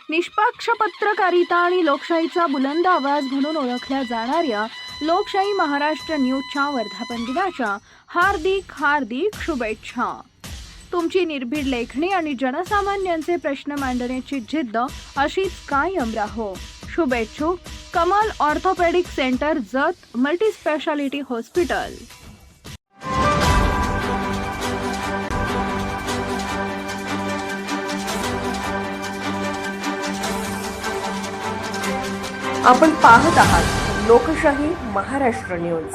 निष्पक्ष पत्रकारिता आणि लोकशाहीचा बुलंद आवाज म्हणून ओळखल्या जाणाऱ्या लोकशाही महाराष्ट्र न्यूजच्या वर्धापन दिनाच्या हार्दिक शुभेच्छा. तुमची निर्भीड लेखणी आणि जनसामान्यांचे प्रश्न मांडण्याची जिद्द अशीच कायम राहो. शुभेच्छुक Kamal orthopaedic centre, Jath multispeciality hospital. आपण पाहत आहात लोकशाही महाराष्ट्र न्यूज.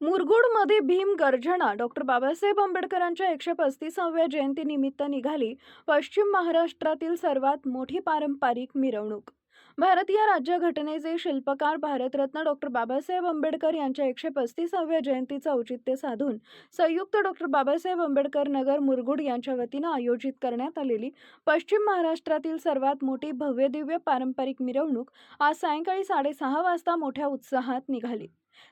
मुरगुडमध्ये भीम गर्जना. डॉक्टर बाबासाहेब आंबेडकरांच्या 135व्या जयंतीनिमित्त निघाली पश्चिम महाराष्ट्रातील सर्वात मोठी पारंपरिक मिरवणूक. भारतीय राज्यघटनेचे शिल्पकार भारतरत्न डॉक्टर बाबासाहेब आंबेडकर यांच्या 135व्या जयंतीचं औचित्य साधून संयुक्त डॉक्टर बाबासाहेब आंबेडकर नगर मुरगुड यांच्या वतीनं आयोजित करण्यात आलेली पश्चिम महाराष्ट्रातील सर्वात मोठी भव्यदिव्य पारंपरिक मिरवणूक आज सायंकाळी 6:30 वाजता मोठ्या उत्साहात निघाली.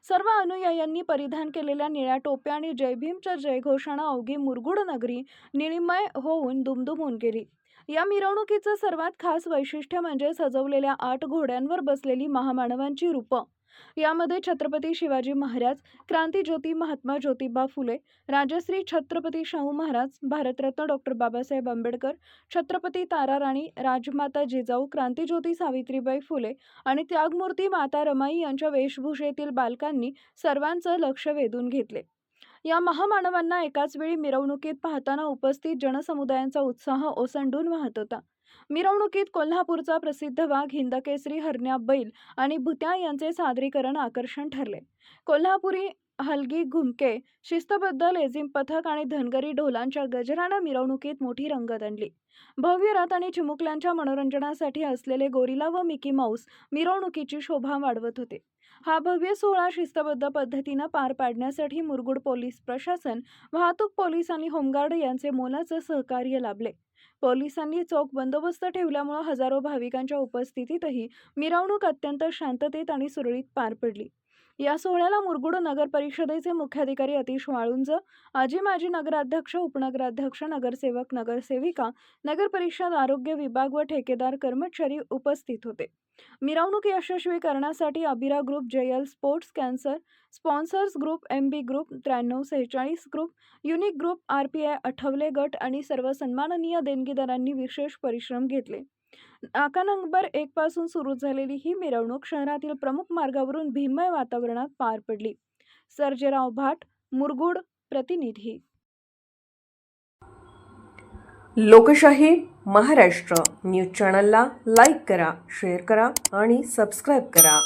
सर्व अनुयायांनी परिधान केलेल्या निळ्या टोप्या आणि जय भीमच्या जयघोषानं अवघी मुरगुड नगरी निळीमय होऊन दुमदुमून गेली. या मिरवणुकीचं सर्वात खास वैशिष्ट्य म्हणजे सजवलेल्या 8 घोड्यांवर बसलेली महामानवांची रूपं. यामध्ये छत्रपती शिवाजी महाराज, क्रांतीज्योती महात्मा ज्योतिबा फुले, राजश्री छत्रपती शाहू महाराज, भारतरत्न डॉक्टर बाबासाहेब आंबेडकर, छत्रपती ताराराणी, राजमाता जिजाऊ, क्रांतीज्योती सावित्रीबाई फुले आणि त्यागमूर्ती माता रमाई यांच्या वेशभूषेतील बालकांनी सर्वांचं लक्ष वेधून घेतले. या महामानवांना एकाच वेळी मिरवणुकीत पाहताना उपस्थित जनसमुदायांचा उत्साह ओसंडून वाहत होता. मिरवणुकीत कोल्हापूरचा प्रसिद्ध वाघ, हिंदकेसरी, हरण्या, बैल आणि भुत्या यांचे सादरीकरण आकर्षण ठरले. कोल्हापुरी हलगी, घुमके, शिस्तबद्ध लेझिम पथक आणि धनगरी ढोलांच्या गजरानं मिरवणुकीत मोठी रंगत आणली. भव्य रथ आणि चिमुकल्यांच्या मनोरंजनासाठी असलेले गोरिला व मिकी माऊस मिरवणुकीची शोभा वाढवत होते. हा भव्य सोहळा शिस्तबद्ध पद्धतीनं पार पाडण्यासाठी मुरगुड पोलीस प्रशासन, वाहतूक पोलीस आणि होमगार्ड यांचे मोलाचं सहकार्य लाभले. पोलिसांनी चोख बंदोबस्त ठेवल्यामुळे हजारो भाविकांच्या उपस्थितीतही मिरवणूक अत्यंत शांततेत आणि सुरळीत पार पडली. या सोहळ्याला मुरगुड नगर परिषदेचे मुख्याधिकारी अतिश वाळुंज, माजी नगराध्यक्ष, उपनगराध्यक्ष, नगरसेवक, नगरसेविका, नगर परिषद, आरोग्य विभाग व ठेकेदार कर्मचारी उपस्थित होते. मिरवणूक यशस्वी करण्यासाठी Abira group, JL sports cancer, sponsors group, MB group, 9346 group, unique group, RPI Athawale गट आणि सर्व सन्माननीय देणगीदारांनी विशेष परिश्रम घेतले. नाका नंबर 1 पासून सुरू झालेली ही मिरवणूक शहरातील प्रमुख मार्गावरून भीममय वातावरणात पार पडली. सर्जेराव भाट, मुरगुड प्रतिनिधी. लोकशाही महाराष्ट्र न्यूज चॅनलला लाईक करा, शेअर करा आणि सबस्क्राईब करा.